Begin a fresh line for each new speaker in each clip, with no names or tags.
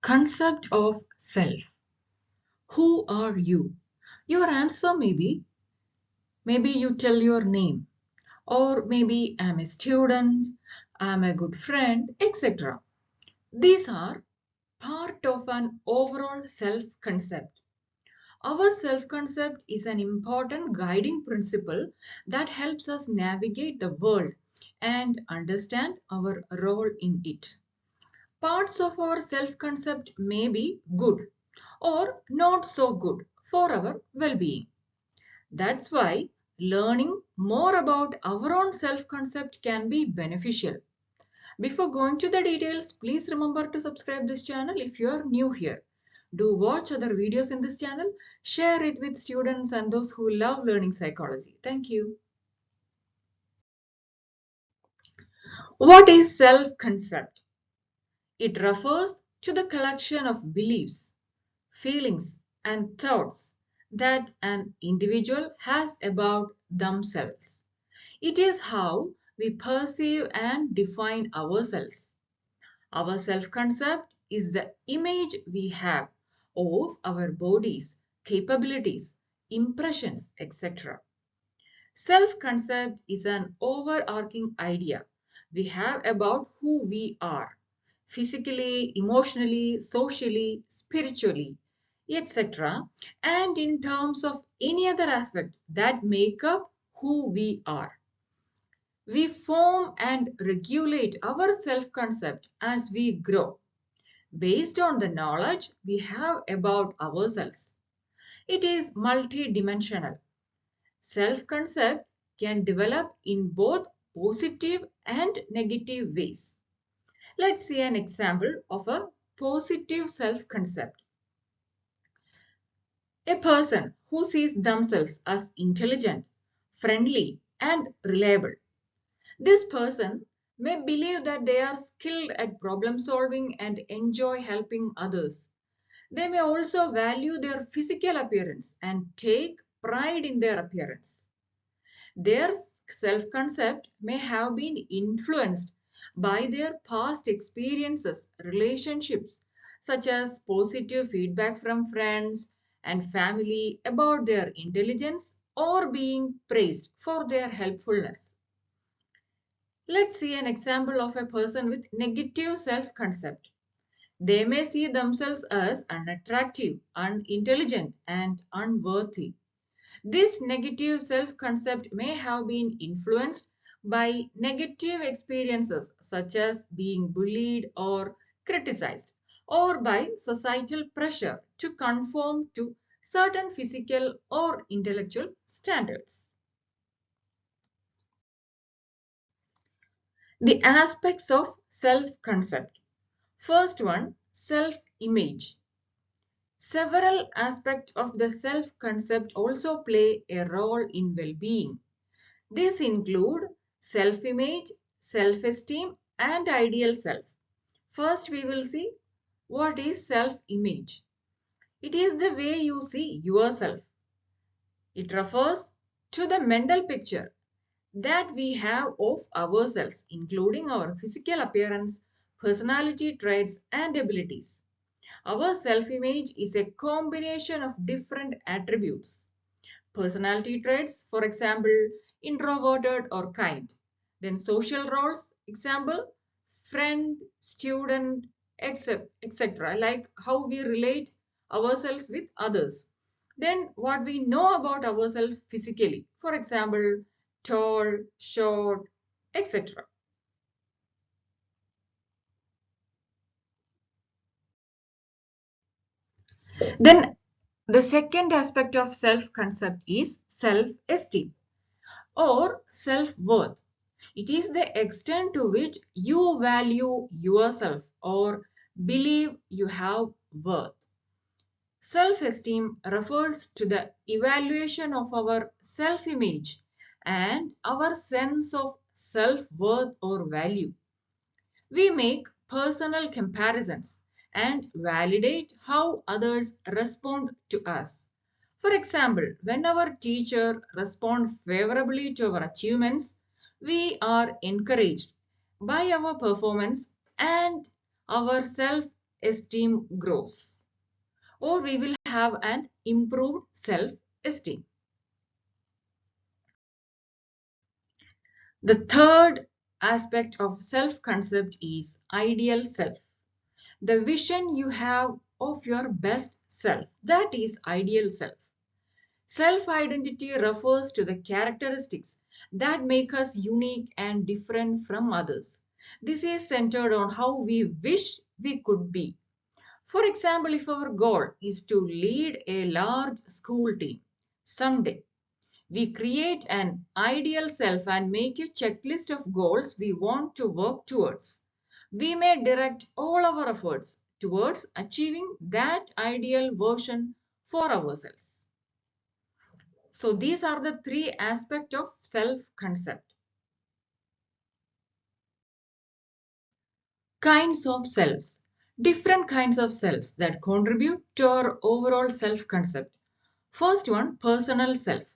Concept of self. Who are you? Your answer may be, maybe you tell your name, or maybe I'm a student, I'm a good friend, etc. These are part of an overall self-concept. Our self-concept is an important guiding principle that helps us navigate the world and understand our role in it. Parts of our self-concept may be good or not so good for our well-being. That's why learning more about our own self-concept can be beneficial. Before going to the details, please remember to subscribe this channel if you are new here. Do watch other videos in this channel, share it with students and those who love learning psychology. Thank you. What is self-concept? It refers to the collection of beliefs, feelings, and thoughts that an individual has about themselves. It is how we perceive and define ourselves. Our self-concept is the image we have of our bodies, capabilities, impressions, etc. Self-concept is an overarching idea we have about who we are, physically, emotionally, socially, spiritually, etc. and in terms of any other aspect that make up who we are. We form and regulate our self-concept as we grow, based on the knowledge we have about ourselves. It is multidimensional. Self-concept can develop in both positive and negative ways. Let's see an example of a positive self-concept. A person who sees themselves as intelligent, friendly, and reliable. This person may believe that they are skilled at problem solving and enjoy helping others. They may also value their physical appearance and take pride in their appearance. Their self-concept may have been influenced by their past experiences, relationships, such as positive feedback from friends and family about their intelligence or being praised for their helpfulness. Let's see an example of a person with negative self-concept. They may see themselves as unattractive, unintelligent, and unworthy. This negative self-concept may have been influenced by negative experiences such as being bullied or criticized, or by societal pressure to conform to certain physical or intellectual standards. The aspects of self-concept. First one, self-image. Several aspects of the self-concept also play a role in well-being. These include self-image, self-esteem, and ideal self. First, we will see what is self-image. It is the way you see yourself. It refers to the mental picture that we have of ourselves, including our physical appearance, personality traits, and abilities. Our self-image is a combination of different attributes. Personality traits, for example, introverted or kind. Then social roles, example, friend, student, etc. Like how we relate ourselves with others. Then what we know about ourselves physically, for example, tall, short, etc. Then the second aspect of self-concept is self-esteem or self-worth. It is the extent to which you value yourself or believe you have worth. Self-esteem refers to the evaluation of our self-image and our sense of self-worth or value. We make personal comparisons and validate how others respond to us. For example, when our teacher responds favorably to our achievements, we are encouraged by our performance and our self self-esteem grows, or we will have an improved self-esteem. The third aspect of self-concept is ideal self. The vision you have of your best self, that is ideal self. Self-identity refers to the characteristics that make us unique and different from others. This is centered on how we wish we could be. For example, if our goal is to lead a large school team someday, we create an ideal self and make a checklist of goals we want to work towards. We may direct all our efforts towards achieving that ideal version for ourselves. So these are the three aspects of self-concept. Kinds of selves. Different kinds of selves that contribute to our overall self-concept. First one, personal self.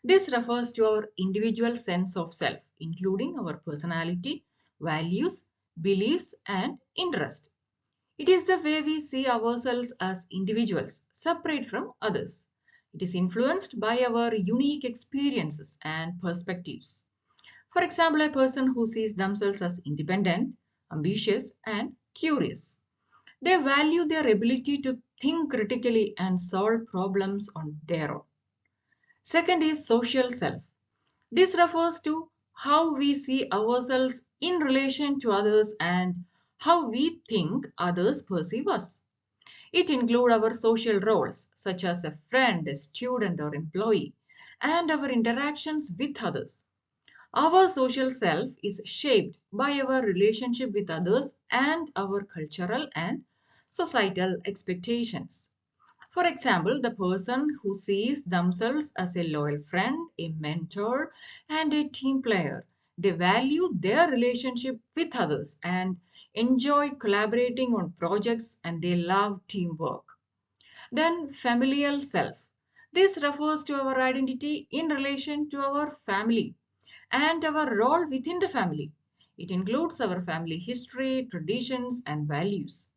This refers to our individual sense of self, including our personality, values, beliefs, and interest. It is the way we see ourselves as individuals, separate from others. It is influenced by our unique experiences and perspectives. For example, a person who sees themselves as independent, ambitious, and curious. They value their ability to think critically and solve problems on their own. Second is social self. This refers to how we see ourselves in relation to others and how we think others perceive us. It includes our social roles, such as a friend, a student, or employee, and our interactions with others. Our social self is shaped by our relationship with others and our cultural and societal expectations. For example, the person who sees themselves as a loyal friend, a mentor, and a team player, they value their relationship with others and enjoy collaborating on projects, and they love teamwork. Then familial self. This refers to our identity in relation to our family and our role within the family. It includes our family history, traditions, and values.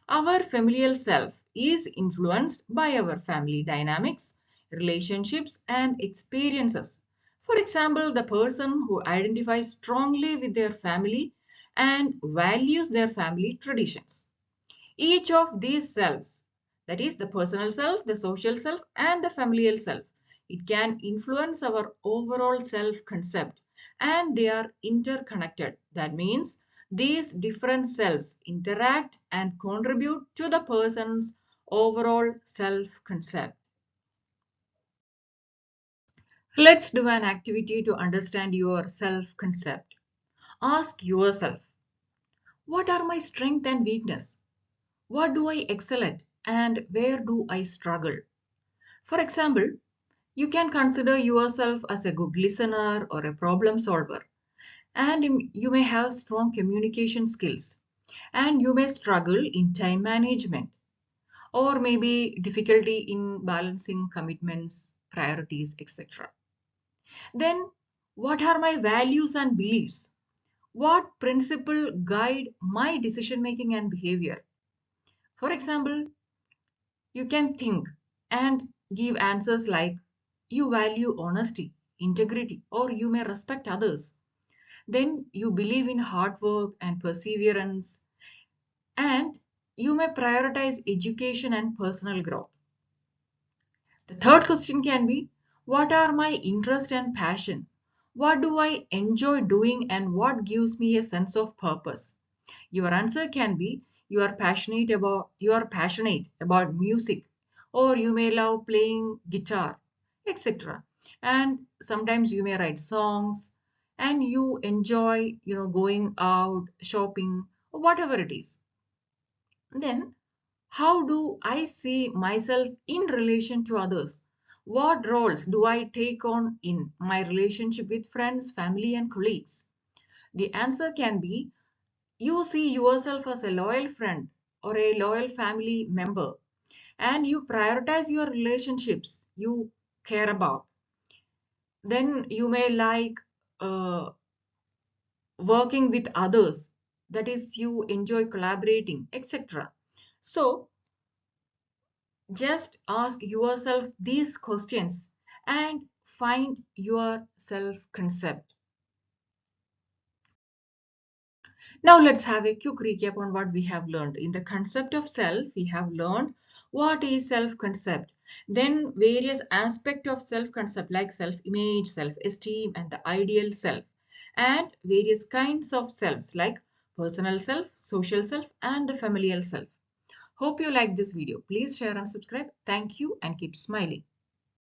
Our familial self is influenced by our family dynamics, relationships, and experiences. For example, the person who identifies strongly with their family and values their family traditions. Each of these selves, that is the personal self, the social self, and the familial self, it can influence our overall self-concept, and they are interconnected. That means these different selves interact and contribute to the person's overall self-concept. Let's do an activity to understand your self-concept. Ask yourself, what are my strengths and weaknesses? What do I excel at and where do I struggle? For example, you can consider yourself as a good listener or a problem solver, and you may have strong communication skills, and you may struggle in time management, or maybe difficulty in balancing commitments, priorities, etc. Then, what are my values and beliefs? What principle guide my decision making and behavior? For example, you can think and give answers like you value honesty, integrity, or you may respect others. Then you believe in hard work and perseverance, and you may prioritize education and personal growth. The third question can be, what are my interest and passion? What do I enjoy doing and what gives me a sense of purpose? Your answer can be you are passionate about music, or you may love playing guitar, etc. And sometimes you may write songs and you enjoy going out shopping or whatever it is. Then how do I see myself in relation to others? What roles do I take on in my relationship with friends, family, and colleagues? The answer can be you see yourself as a loyal friend or a loyal family member, and you prioritize your relationships you care about. Then you may like uh, working with others, that is, you enjoy collaborating, etc. So just ask yourself these questions and find your self-concept. Now let's have a quick recap on what we have learned. In the concept of self, we have learned what is self-concept. Then various aspects of self-concept like self-image, self-esteem and the ideal self. And various kinds of selves like personal self, social self and the familial self. Hope you like this video. Please share and subscribe. Thank you and keep smiling.